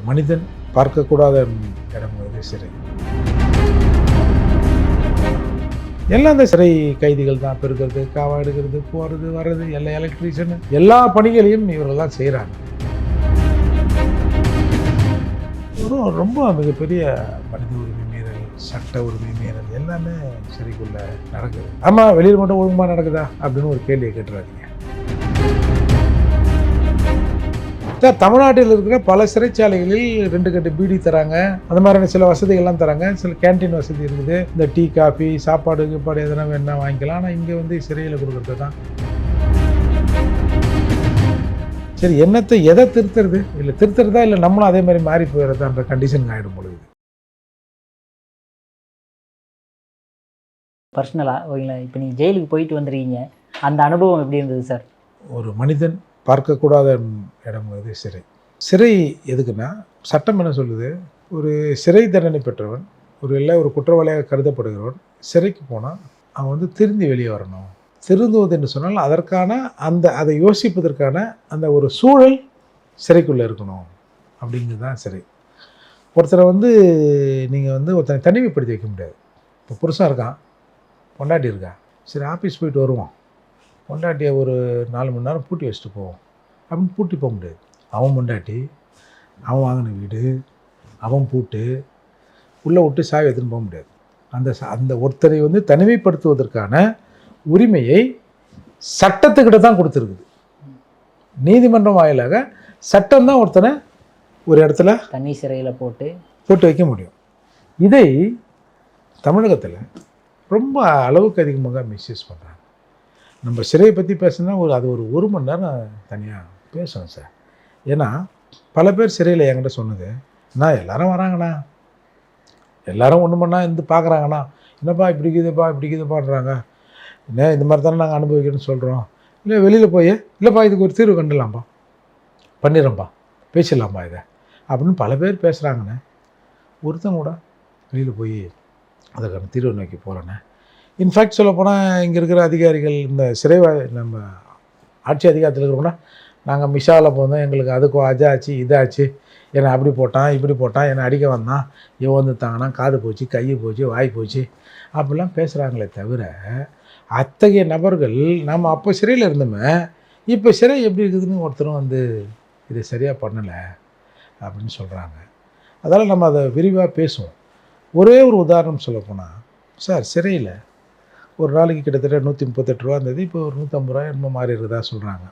மனிதன் பார்க்கக்கூடாத இடம் சிறை. எல்லாம் அந்த சிறை கைதிகள் தான் பெருக்கிறது, காவா எடுக்கிறது, போகிறது வர்றது, எல்லா எலக்ட்ரீஷியன் எல்லா பணிகளையும் இவர்கள் தான் செய்கிறாங்க. ரொம்ப மிகப்பெரிய மனித உரிமை மீறல், சட்ட உரிமை மீறல் எல்லாமே சிறைக்குள்ள நடக்குது. ஆமாம், வெளியில் மட்டும் ஒழுங்கமாக நடக்குதா அப்படின்னு ஒரு கேள்வியை கேட்டுறாதீங்க. தமிழ்நாட்டில் இருக்கிற பல சிறைச்சாலைகளில் 2 கட்டு பீடி தராங்க, அந்த மாதிரியான சில வசதிகள்லாம் தராங்க. சில கேன்டீன் வசதி இருக்குது, இந்த டீ காஃபி சாப்பாடு கீப்பாடு எதனா வேணா வாங்கிக்கலாம். ஆனால் இங்கே வந்து சிறையில் கொடுக்குறது தான். சரி, என்னத்தை எதை திருத்துறது? இல்லை திருத்துறதா இல்லை நம்மளும் அதே மாதிரி மாறி போயிடுறதான்ற கண்டிஷன் ஆகிடும் பொழுது. பர்சனலாக ஓகேங்களா, இப்போ நீங்கள் ஜெயிலுக்கு போயிட்டு வந்துருக்கீங்க, அந்த அனுபவம் எப்படி இருந்தது சார்? ஒரு மனிதன் பார்க்கக்கூடாத இடம் சிறை. சிறை எதுக்குன்னா, சட்டம் என்ன சொல்லுது, ஒரு சிறை தண்டனை பெற்றவன், ஒரு குற்றவாளியாக கருதப்படுகிறவன் சிறைக்கு போனால் அவன் வந்து திருந்தி வெளியே வரணும். திருந்துவது என்று சொன்னால் அதற்கான அதை யோசிப்பதற்கான அந்த ஒரு சூழல் சிறைக்குள்ளே இருக்கணும் அப்படிங்கிறது தான் சிறை. ஒருத்தரை வந்து நீங்கள் வந்து ஒருத்தனை தனிமைப்படுத்தி வைக்க முடியாது. இப்போ புருஷன் இருக்கான், பொண்டாட்டி இருக்கா, சரி ஆஃபீஸ் போயிட்டு வருவோம், பொண்டாட்டியை ஒரு 4 மணி நேரம் பூட்டி வச்சுட்டு போவோம் அப்படின்னு பூட்டி போக முடியாது. அவன் பொண்டாட்டி, அவன் வாங்கின வீடு, அவன் பூட்டு உள்ளே விட்டு சாவி எடுத்துன்னு போக முடியாது. அந்த ஒருத்தரை வந்து தனிமைப்படுத்துவதற்கான உரிமையை சட்டத்துக்கிட்ட தான் கொடுத்துருக்குது. நீதிமன்றம் வாயிலாக சட்டம் தான் ஒருத்தனை ஒரு இடத்துல தனி சிறையில் போட்டு வைக்க முடியும். இதை தமிழகத்தில் ரொம்ப அளவுக்கு அதிகமாக மிஸ்யூஸ் பண்ணுறாங்க. நம்ம சிறையை பற்றி பேசுனா அது ஒரு மணி நேரம் தனியாக பேசணும் சார். ஏன்னா பல பேர் சிறையில் என்கிட்ட சொன்னது, நான் எல்லாரும் வராங்கண்ணா, எல்லாரும் ஒன்று மணி நேரம் இருந்து பார்க்குறாங்கண்ணா, என்னப்பா இப்படி இருக்குதுப்பான்றாங்க, என்ன இந்த மாதிரி தானே நாங்கள் அனுபவிக்கணும்னு சொல்கிறோம். இல்லை வெளியில் போய் இல்லைப்பா இதுக்கு ஒரு தீர்வு கண்டுலாம்ப்பா, பண்ணிடுறோம்ப்பா, பேசிடலாம்ப்பா இதை அப்படின்னு பல பேர் பேசுகிறாங்கண்ணே. ஒருத்தங்க கூட வெளியில் போய் அதற்கான தீர்வு நோக்கி போகிறேண்ணே. இன்ஃபேக்ட் சொல்லப்போனால் இங்கே இருக்கிற அதிகாரிகள், இந்த நம்ம ஆட்சி அதிகாரத்தில் இருக்கிறோம்னா, நாங்கள் மிஷாவில் போனோம், எங்களுக்கு அதுக்கும் அதாச்சு இதாச்சு, என்னை அப்படி போட்டான் இப்படி போட்டான், என்னை அடிக்க வந்தான், இவன் வந்து தாங்கினா, காது போச்சு, கை போச்சு, வாய் போச்சு அப்படிலாம் பேசுகிறாங்களே தவிர, அத்தகைய நபர்கள் நம்ம அப்போ சிறையில் இருந்தோமே, இப்போ சிறை எப்படி இருக்குதுன்னு ஒருத்தரும் வந்து இதை சரியாக பண்ணலை அப்படின்னு சொல்கிறாங்க. அதனால் நம்ம அதை விரிவாக பேசுவோம். ஒரே ஒரு உதாரணம் சொல்லப்போனால் சார், சிறையில் ஒரு நாளைக்கு கிட்டத்தட்ட 138 ரூபா இருந்தது, இப்போ ஒரு 150 ரூபா என்னமோ மாறி இருக்குதா சொல்கிறாங்க.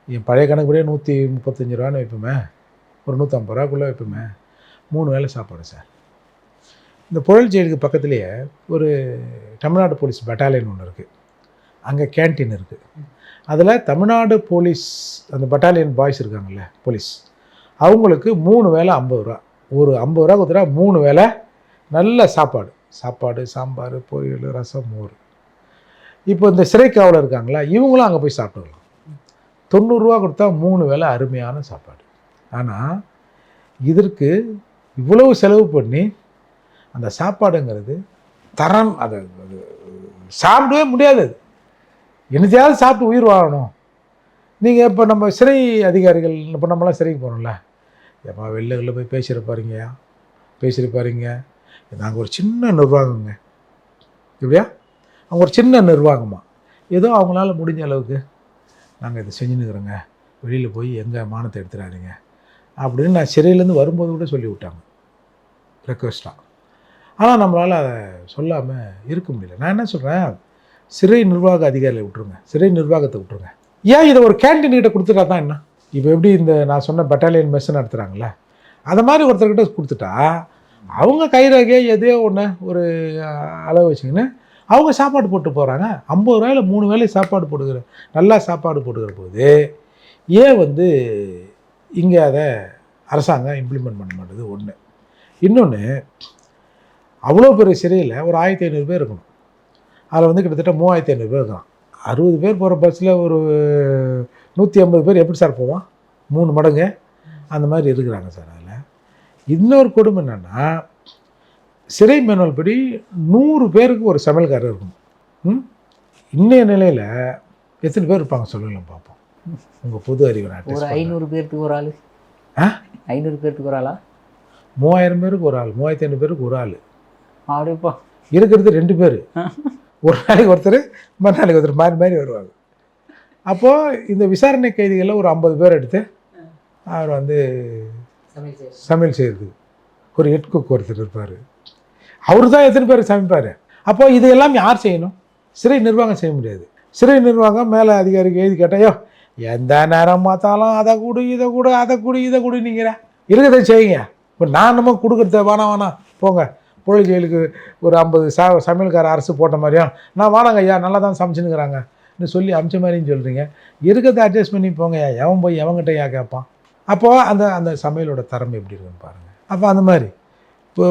என் பழைய கணக்குப்படியே 135 ரூபான்னு வைப்போமே, ஒரு 150 ரூபாக்குள்ளே வைப்போமே, 3 வேளை சாப்பாடு சார். இந்த புழல் ஜெயிலுக்கு பக்கத்துலேயே ஒரு தமிழ்நாடு போலீஸ் பட்டாலியன் ஒன்று இருக்குது, அங்கே கேன்டீன் இருக்குது. அதில் தமிழ்நாடு போலீஸ் அந்த பட்டாலியன் பாய்ஸ் இருக்காங்கல்ல போலீஸ், அவங்களுக்கு 3 வேளை 50 ரூபா, ஒரு 50 ரூபா கொடுத்துட்டா 3 வேளை நல்ல சாப்பாடு, சாம்பார், பொரியல், ரசம், மோர். இப்போ இந்த சிறை காவலர் இருக்காங்களா, இவங்களும் அங்கே போய் சாப்பிட்டுக்கலாம். 90 ரூபா கொடுத்தா 3 வேளை அருமையான சாப்பாடு. ஆனால் இதற்கு இவ்வளவு செலவு பண்ணி அந்த சாப்பாடுங்கிறது தரம், அது சாப்பிடவே முடியாது. அது என்னத்தையாவது சாப்பிட்டு உயிர் வாழணும். நீங்கள் இப்போ நம்ம சிறை அதிகாரிகள், இப்போ நம்மளாம் சிறைக்கு போகிறோம்ல, எப்போ வெளில போய் பேசியிருப்பாருங்க, நாங்கள் ஒரு சின்ன நிர்வாகங்க, இப்படியா அவங்க ஒரு சின்ன நிர்வாகமாக ஏதோ அவங்களால முடிஞ்ச அளவுக்கு நாங்கள் இதை செஞ்சுன்னுக்குறோங்க, வெளியில் போய் எங்கள் மானத்தை எடுத்துடாதீங்க அப்படின்னு நான் சிறையிலேருந்து வரும்போது கூட சொல்லி விட்டாங்க ரெக்வஸ்ட்டாக. ஆனால் நம்மளால் அதை சொல்லாமல் இருக்க முடியல. நான் என்ன சொல்கிறேன், சிறை நிர்வாக அதிகாரிகளை விட்டுருங்க, சிறை நிர்வாகத்தை விட்டுருங்க. ஏன் இதை ஒரு கேன்டீன்கிட்ட கொடுத்துட்டா தான் என்ன? இப்போ எப்படி இந்த நான் சொன்ன பட்டாலியன் மெஸ் நடத்துகிறாங்களே, அதை மாதிரி ஒருத்தர்கிட்ட கொடுத்துட்டா அவங்க கைரகே எதையோ ஒன்று ஒரு அளவு வச்சுக்கின்னு அவங்க சாப்பாடு போட்டு போகிறாங்க. 50 ரூபாயில் 3 வேளை சாப்பாடு போடுகிற, நல்லா சாப்பாடு போடுகிற போது ஏன் வந்து இங்கே அதை அரசாங்கம் இம்ப்ளிமெண்ட் பண்ண மாட்டேது? ஒன்று. இன்னொன்று, அவ்வளோ பெரிய சிறையில் ஒரு 1500 பேர் இருக்கணும், அதில் வந்து கிட்டத்தட்ட 3500 பேர் இருக்கலாம். 60 பேர் போகிற பஸ்ஸில் ஒரு 150 பேர் எப்படி சார் போவான்? 3 மடங்கு அந்த மாதிரி இருக்கிறாங்க சார். அதில் இன்னொரு கொடுமை என்னென்னா, சிறை மேனுவல் படி 100 பேருக்கு ஒரு சமையல்காரர் இருக்கணும். இன்றைய நிலையில் எத்தனை பேர் இருப்பாங்க சொல்லுங்களேன் பார்ப்போம். உங்கள் பொது அறிவு நாட்டு ஒரு 500 பேருக்கு ஒரு ஆள் 500 பேருக்கு ஒரு ஆளா? 3000 பேருக்கு ஒரு ஆள், 3500 பேருக்கு ஒரு ஆள். அப்படியேப்பா. இருக்கிறது 2 பேர். ஒரு நாளைக்கு ஒருத்தர், மறுநாளைக்கு ஒருத்தர் மாறி மாறி வருவாங்க. அப்போது இந்த விசாரணை கைதிகளில் ஒரு 50 பேர் எடுத்து அவர் வந்து சமையல் செய்கிறது. ஒரு ஹெட் குக் ஒருத்தர் இருப்பார். அவர் தான் எத்தனை பேர் சமைப்பார். அப்போ இதையெல்லாம் யார் செய்யணும்? சிறை நிர்வாகம் செய்ய முடியாது. சிறை நிர்வாகம் மேலே அதிகாரிக்கு எழுதி கேட்டாயோ எந்த நேரம் பார்த்தாலும் அதை கொடு இதை கொடு அதை கொடு இதை கொடுனீங்கிற இருக்கிறத செய்யுங்க. இப்போ நான் நம்ம கொடுக்குறத வேணாம் போங்க புழல் ஜெயிலுக்கு ஒரு 50 சமையல்கார அரசு போட்ட மாதிரியும் நான் வானாங்க ஐயா நல்லா தான் சமைச்சுன்னுக்குறாங்கன்னு சொல்லி அமிச்ச மாதிரின்னு சொல்கிறீங்க. இருக்கிறத அட்ஜஸ்ட் பண்ணி போங்க ஐயா. எவன் போய் எவங்கிட்ட ஐயா கேட்பான்? அப்போது அந்த சமையலோட தரம் எப்படி இருக்குன்னு பாருங்கள். அப்போ அந்த மாதிரி இப்போ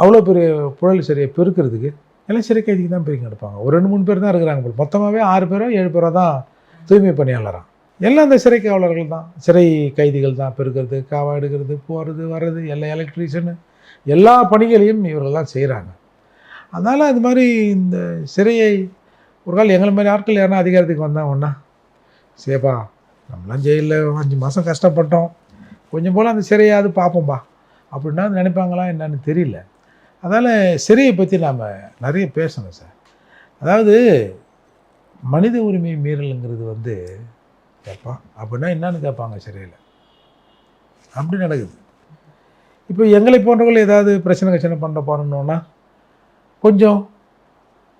அவ்வளோ பெரிய புழல் சிறையை பெருக்கிறதுக்கு எல்லாம் சிறை கைதிக்கு தான் பெருக்கி நடப்பாங்க. ஒரு 2-3 பேர் தான் இருக்கிறாங்க. மொத்தமாகவே 6 பேரோ 7 பேரோ தான் தூய்மை பணியாளராக. எல்லாம் அந்த சிறை காவலர்கள் தான், சிறை கைதிகள் தான் பெருக்கிறது, காவா எடுக்கிறது, போகிறது வர்றது, எல்லாம் எலக்ட்ரீஷியனு எல்லா பணிகளையும் இவர்கள்லாம் செய்கிறாங்க. அதனால் அது மாதிரி இந்த சிறையை ஒரு கால் எங்களை மாதிரி ஆட்கள் யாருன்னா அதிகாரத்துக்கு வந்தால் ஒன்றா சேப்பா நம்மளாம் ஜெயிலில் 5 மாதம் கஷ்டப்பட்டோம், கொஞ்சம் போல் அந்த சிறையாவது பார்ப்போம்பா அப்படின்னா நினைப்பாங்களா என்னன்னு தெரியல. அதனால் சிறையை பற்றி நாம் நிறைய பேசணும் சார். அதாவது மனித உரிமை மீறலுங்கிறது வந்து கேட்பான் அப்படின்னா என்னன்னு கேட்பாங்க சிறையில். அப்படி நடக்குது. இப்போ எங்களை போன்றவர்கள் ஏதாவது பிரச்சனை பண்ண போகிறோன்னா கொஞ்சம்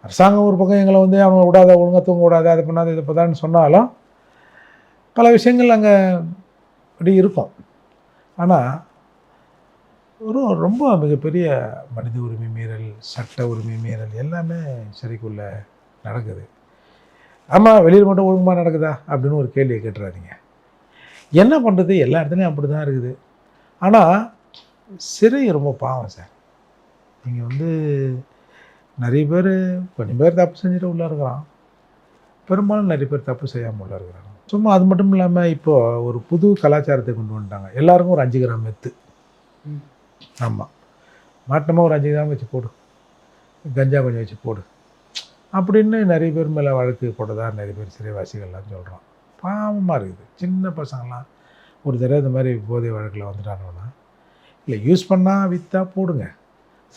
அரசாங்கம் ஒரு பக்கம் எங்களை வந்து அவங்க விடாத ஒழுங்காக தூங்க விடாத அதை பண்ணாத இதை பண்ணான்னு சொன்னாலும் பல விஷயங்கள் அங்கே அப்படி இருக்கும். ஆனால் ரொம்ப மிகப்பெரிய மனித உரிமை மீறல், சட்ட உரிமை மீறல் எல்லாமே சிறைக்குள்ளே நடக்குது. ஆமாம், வெளியில் மட்டும் ஒழுங்கமாக நடக்குதா அப்படின்னு ஒரு கேள்வியை கேட்டுறாதீங்க. என்ன பண்ணுறது, எல்லா இடத்துலையும் அப்படி தான் இருக்குது. ஆனால் சிறை ரொம்ப பாவம் சார். நீங்கள் வந்து நிறைய பேர் கொஞ்சம் பேர் தப்பு செஞ்சுட்டு உள்ளே இருக்கிறான், பெரும்பாலும் நிறைய பேர் தப்பு செய்யாமல் உள்ளே இருக்கிறாங்க. சும்மா அது மட்டும் இல்லாமல் இப்போது ஒரு புது கலாச்சாரத்தை கொண்டு வந்துட்டாங்க. எல்லாருக்கும் ஒரு 5 கிராம் மெத்து. ஆமாம், மாட்டமாக ஒரு 5 கிராம் வச்சு போடு, கஞ்சா கொஞ்சம் வச்சு போடு அப்படின்னு நிறைய பேர் மேலே வழக்கு போட்டதா நிறைய பேர் சிறைவாசிகள்லாம் சொல்கிறோம். பாவமாக இருக்குது. சின்ன பசங்கள்லாம் ஒரு தடவை இந்த மாதிரி போதை வழக்கில் வந்துட்டாங்கன்னா இல்லை யூஸ் பண்ணால் விற்றா போடுங்க,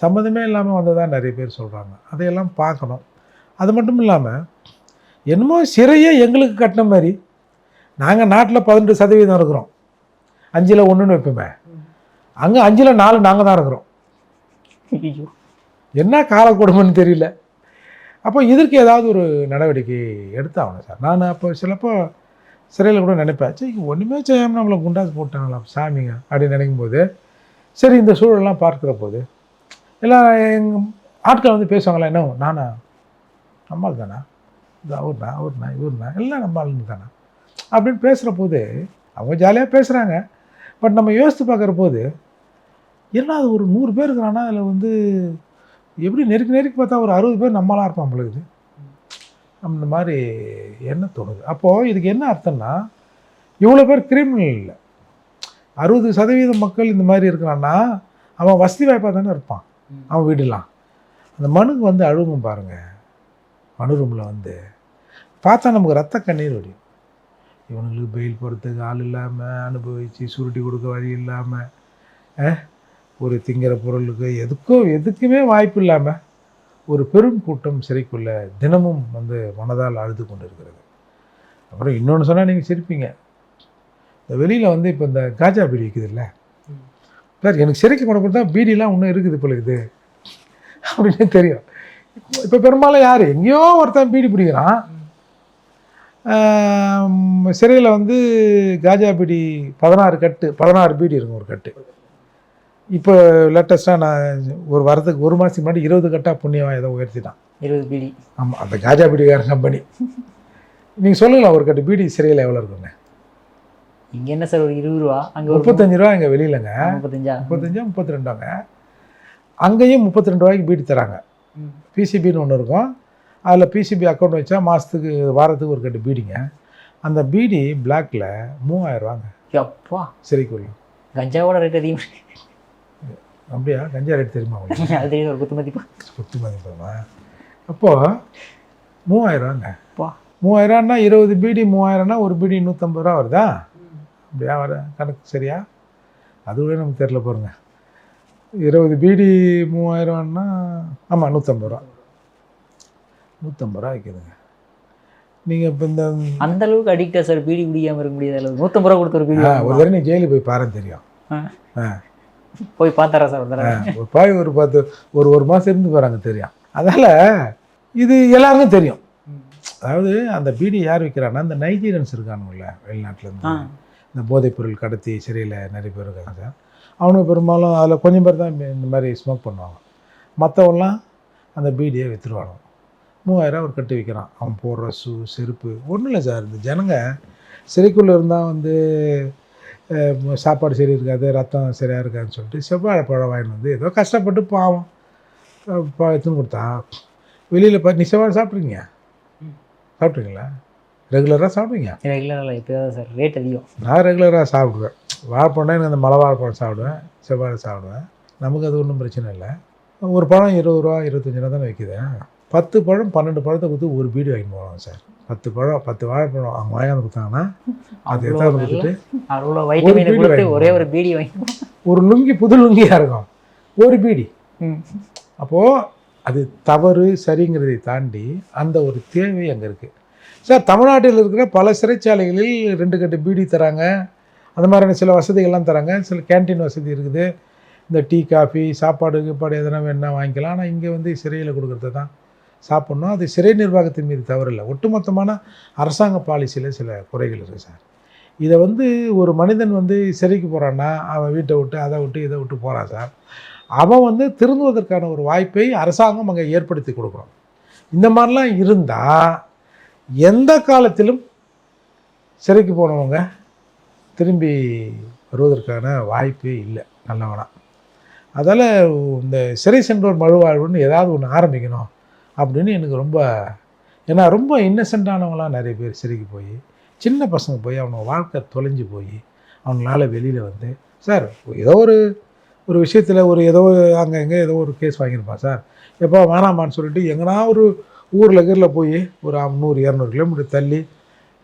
சம்மந்தமே இல்லாமல் வந்ததாக நிறைய பேர் சொல்கிறாங்க. அதையெல்லாம் பார்க்கணும். அது மட்டும் இல்லாமல் என்னமோ சிறையே எங்களுக்கு கட்டின மாதிரி நாங்கள் நாட்டில் 18% இருக்கிறோம், 5ல் 1ன்னு வைப்போமே, அங்கே 5ல் 4 நாங்கள் தான் இருக்கிறோம். என்ன கால கொடுமைன்னு தெரியல. அப்போ இதற்கு ஏதாவது ஒரு நடவடிக்கை எடுத்தாகணும் சார். நான் அப்போ சிலப்போ சிறையில் கூட நினைப்பேன், சரி ஒன்றுமே செய்யாமல் நம்மளை குண்டாசு போட்டாங்களா சாமிங்க அப்படின்னு நினைக்கும்போது, சரி இந்த சூழலெல்லாம் பார்க்குற போது எல்லாம் எங்கள் ஆட்கள் வந்து பேசுவாங்களா, என்ன நானா நம்மால் தானா, இது அவர்னா இவர்னா எல்லாம் நம்ம ஆளுங்க தானே அப்படின்னு பேசுகிற போது அவங்க ஜாலியாக பேசுகிறாங்க. பட் நம்ம யோசித்து பார்க்குற போது என்ன அது ஒரு 100 பேர் இருக்கிறான்னா அதில் வந்து எப்படி நெருக்கி பார்த்தா ஒரு 60 பேர் நம்மளாக இருப்பான் பொழுது அந்த மாதிரி என்ன தோணுது. அப்போது இதுக்கு என்ன அர்த்தம்னா இவ்வளோ பேர் கிரிமினல் இல்லை, 60% மக்கள் இந்த மாதிரி இருக்கிறான்னா அவன் வசதி வாய்ப்பாக தானே இருப்பான். அவன் வீடெல்லாம் அந்த மனுக்கு வந்து அழுகும் பாருங்கள், மனு ரூமில் வந்து பார்த்தா நமக்கு ரத்த கண்ணீர் வடியும். இவனுங்களுக்கு பெயில் போகிறதுக்கு ஆள் இல்லாமல், அனுபவித்து சுருட்டி கொடுக்க வழி இல்லாமல், ஒரு திங்கிற பொருளுக்கு எதுக்குமே வாய்ப்பு இல்லாமல் ஒரு பெரும் கூட்டம் சிறைக்குள்ளே தினமும் வந்து மனதால் அழுது கொண்டு இருக்கிறது. அப்புறம் இன்னொன்று சொன்னால் நீங்கள் சிரிப்பீங்க, இந்த வெளியில் வந்து இப்போ இந்த காஜா பீடி விற்குது இல்லை சார், எனக்கு சிறைக்கு கொண்டு கொடுத்தா பீடிலாம் இன்னும் இருக்குது போல இது அப்படின்னு தெரியும். இப்போ பெரும்பாலும் யார் எங்கேயோ ஒருத்தன் பீடி பிடிக்கிறான். சிறையில் வந்து காஜா பீடி 16 பீடி இருக்கும் ஒரு கட்டு. இப்போ லேட்டஸ்ட்டாக நான் ஒரு வாரத்துக்கு 1 மாதத்துக்கு முன்னாடி 20 கட்டாக புண்ணியமாக ஏதோ உயர்த்திட்டான். 20 பீடி. ஆமாம், அந்த காஜா பீடிக்கார கம்பெனி. நீங்கள் சொல்லுங்களா ஒரு கட்டு பீடி சிறையில் எவ்வளோ இருக்குங்க? இங்கே என்ன சார், ஒரு 20 ரூபா, அங்கே 35 ரூபா. இங்கே வெளியிலங்க 35 32. அங்கேயும் 32 ரூபாய்க்கு பீடி தராங்க. பிசிபின்னு ஒன்று இருக்கும், அதில் பிசிபி அக்கௌண்ட் வச்சா மாதத்துக்கு வாரத்துக்கு ஒரு கட்டு பீடிங்க. அந்த பீடி பிளாக்கில் 3000 ரூபாங்க. எப்பா சிறைக்குள்ள. கஞ்சாவோட ரேட் அதிகம். அப்படியா? கஞ்சா ரேட் தெரியுமா உங்களுக்கு? அது ஒரு குத்து மதிப்பா. அப்போது 3000 ரூபாங்க. 3000 20 பீடி 3000னா ஒரு பீடி 150 ரூபா வருதா? இப்படியா வர கணக்கு சரியா? அதுவே நமக்கு தெரில பாருங்க. 20 பீடி 3000ன்னா ஆமாம் 150 ரூபா. 150 ரூபா விற்கிதுங்க. நீங்கள் இப்போ இந்த அந்த அளவுக்கு அடிக்டா சார் பீடி குடிக்காமல் இருக்க முடியாத அளவு 150 ரூபா கொடுத்த ஒரு பீடி ஒரு தடவை நீ ஜெயிலுக்கு போய் பாருன்னு தெரியும். போய் பார்த்தாரா சார் ஒரு தடவை? போய் ஒரு 1 மாதம் இருந்து பாருங்க தெரியும். அதனால் இது எல்லாருக்கும் தெரியும். அதாவது அந்த பீடி யார் விற்கிறான்னா இந்த நைஜீரியன்ஸ் இருக்கானுங்கள வெளிநாட்டிலேருந்து இந்த போதைப்பொருள் கடத்தி சிறையில் நிறைய பேர் இருக்காங்க சார். அவனுக்கு பெரும்பாலும் அதில் கொஞ்சம் பேர் தான் இந்த மாதிரி ஸ்மோக் பண்ணுவாங்க. மற்றவெல்லாம் அந்த பீடியை விற்றுருவாங்க. 3000 ஒரு கட்டு விற்கிறான். அவன் போடுற செருப்பு ஒன்றும் இல்லை சார். இந்த ஜனங்க சிறைக்குள்ளே இருந்தால் வந்து சாப்பாடு சரி இருக்காது, ரத்தம் சரியாக இருக்காதுன்னு சொல்லிட்டு செவ்வாழை பழம் வாங்கிட்டு வந்து ஏதோ கஷ்டப்பட்டு பாவம் எடுத்துன்னு கொடுத்தா வெளியில் நீ செவ்வாழை சாப்பிட்றீங்க? சாப்பிட்றீங்களா? ரெகுலராக சாப்பிடுவீங்க? ரெகுலராக எப்போயாவது சார், ரேட் அதிகம். நான் ரெகுலராக சாப்பிடுவேன். வாழைப்பழம்னா எனக்கு அந்த மலை வாழைப்பழம் சாப்பிடுவேன், செவ்வாழை சாப்பிடுவேன். நமக்கு அது ஒன்றும் பிரச்சனை இல்லை. ஒரு பழம் 20 ரூபா 25 ரூபா தானே விற்கிது. 10 பழம் 12 பழத்தை கொடுத்து ஒரு பீடி வாங்கி போவாங்க சார். 10 பழம் 10 வாழைப்பழம் அவங்க வாங்கி கொடுத்தாங்கன்னா அது எதாவது கொடுத்துட்டு அவ்வளோ வைட்டமின் கொடுத்து ஒரே ஒரு பீடி வாங்கி ஒரு லுங்கி புது லுங்கியாக இருக்கும் ஒரு பீடி. அப்போது அது தவறு சரிங்கிறதை தாண்டி அந்த ஒரு தேவை அங்கே இருக்குது சார். தமிழ்நாட்டில் இருக்கிற பல சிறைச்சாலைகளில் 2 கட்டு பீடி தராங்க, அந்த மாதிரியான சில வசதிகள்லாம் தராங்க. சில கேன்டீன் வசதி இருக்குது. இந்த டீ காஃபி சாப்பாடு எதனா வேணா வாங்கிக்கலாம். ஆனால் இங்கே வந்து சிறையில் கொடுக்குறது தான் சாப்பிட்ணும். அது சிறை நிர்வாகத்தின் மீது தவறு இல்லை, ஒட்டுமொத்தமான அரசாங்க பாலிசியில் சில குறைகள் இருக்குது சார். இதை வந்து ஒரு மனிதன் வந்து சிறைக்கு போகிறான்னா அவன் வீட்டை விட்டு அதை விட்டு இதை விட்டு போகிறான் சார். அவன் வந்து திருந்துவதற்கான ஒரு வாய்ப்பை அரசாங்கம் அங்கே ஏற்படுத்தி கொடுக்குறோம். இந்த மாதிரிலாம் இருந்தால் எந்த காலத்திலும் சிறைக்கு போனவங்க திரும்பி வருவதற்கான வாய்ப்பே இல்லை நல்லவனா. அதால் இந்த சிறை சென்றோர் மறுவாழ்வுன்னு ஏதாவது ஒன்று ஆரம்பிக்கணும் அப்படின்னு எனக்கு ரொம்ப, ஏன்னா ரொம்ப இன்னசென்ட்டானவங்களாம் நிறைய பேர் சிறைக்கு போய் சின்ன பசங்க போய் அவங்க வாழ்க்கை தொலைஞ்சு போய் அவங்களால வெளியில் வந்து சார் ஏதோ ஒரு விஷயத்தில் ஏதோ அங்கே எங்கே ஏதோ ஒரு கேஸ் வாங்கியிருப்பான் சார். எப்போ வேணாமான்னு சொல்லிட்டு எங்கன்னா ஒரு ஊரில் போய் ஒரு 100-200 கிலோமீட்டர் தள்ளி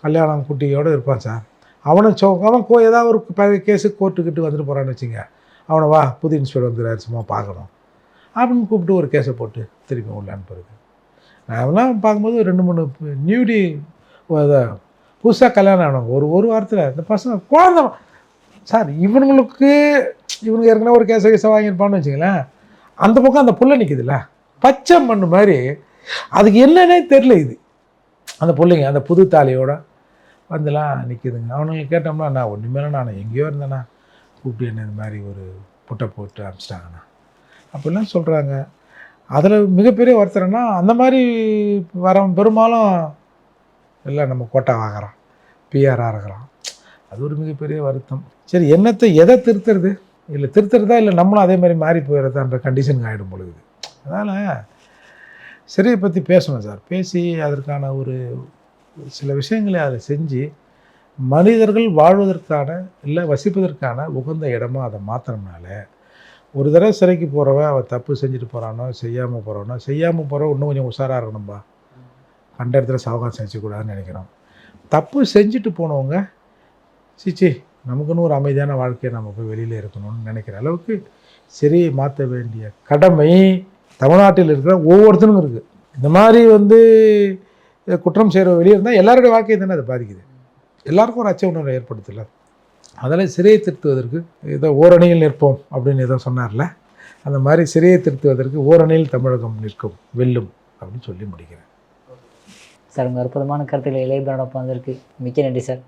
கல்யாணம் குட்டியோடு இருப்பான் சார். அவன் ஏதாவது ஒரு பழைய கேஸு கோர்ட்டுக்கிட்டு வந்துட்டு போகிறான்னு வச்சுங்க, அவனை வா புது இன்ஸ்பெக்டர் வந்துடுறாரு சும்மா பார்க்கணும் அப்படின்னு கூப்பிட்டு ஒரு கேஸை போட்டு திருப்பி உள்ள அனுப்புறது. நான்லாம் பார்க்கும்போது 2-3 நியூடி புதுசாக கல்யாணம் ஆனவங்க ஒரு வாரத்தில் இந்த பசங்க குழந்தை சார். இவனுங்க ஏற்கனவே ஒரு கேஸை வாங்கியிருப்பான்னு வச்சுங்களேன், அந்த பக்கம் அந்த புள்ள நிற்குதுல்ல பச்சை மண்ணு மாதிரி, அதுக்கு என்னன்னே தெரில. இது அந்த பிள்ளைங்க அந்த புது தாலியோட வந்துலாம் நிற்கிதுங்க. அவனுங்களுக்கு கேட்டோம்னா நான் ஒன்றுமேலே நான் எங்கேயோ இருந்தேண்ணா கூப்பிட்டு என்ன இந்த மாதிரி ஒரு புட்டை போட்டு அனுப்பிச்சிட்டாங்கண்ணா அப்படிலாம் சொல்கிறாங்க. அதில் மிகப்பெரிய வருத்தம்னா அந்த மாதிரி வரவன் பெரும்பாலும் இல்லை நம்ம கோட்டா வாங்குறான், பிஆராக இருக்கிறான். அது ஒரு மிகப்பெரிய வருத்தம். சரி எதை திருத்துறது? இல்லை திருத்துறதா இல்லை நம்மளும் அதே மாதிரி மாறி போயிடுறதான்ற கண்டிஷனுக்கு ஆகிடும் பொழுது. அதனால் சிறையை பற்றி பேசணும் சார். பேசி அதற்கான ஒரு சில விஷயங்களை அதில் செஞ்சு மனிதர்கள் வாழ்வதற்கான இல்லை வசிப்பதற்கான உகந்த இடமா அதை மாற்றினோம்னால ஒரு தடவை சிறைக்கு போகிறவன் அவன் தப்பு செஞ்சுட்டு போகிறானோ செய்யாமல் போகிறவன் இன்னும் கொஞ்சம் உஷாராக இருக்கணும்பா, கண்ட இடத்துல சவகாசம் செஞ்சக்கூடாதுன்னு நினைக்கிறோம். தப்பு செஞ்சுட்டு போனவங்க சிச்சி நமக்குன்னு ஒரு அமைதியான வாழ்க்கையை நம்ம போய் வெளியில் இருக்கணும்னு நினைக்கிற அளவுக்கு சிறையை மாற்ற வேண்டிய கடமை தமிழ்நாட்டில் இருக்கிற ஒவ்வொருத்தனுக்கும் இருக்குது. இந்த மாதிரி வந்து குற்றம் செய்கிற வெளியே இருந்தால் எல்லாருடைய வாழ்க்கையை தானே அதை பாதிக்குது. எல்லாருக்கும் ஒரு அச்ச உணர்வை ஏற்படுத்தல. அதனால் சிறையை திருத்துவதற்கு ஏதோ ஓரணியில் நிற்போம் அப்படின்னு ஏதோ சொன்னார்ல, அந்த மாதிரி சிறையை திருத்துவதற்கு ஓரணியில் தமிழகம் நிற்கும் வெல்லும் அப்படின்னு சொல்லி முடிக்கிறேன் சார். உங்கள் அற்புதமான கருத்துக்களை இளைய வந்திருக்கு. மிக்க நன்றி சார்.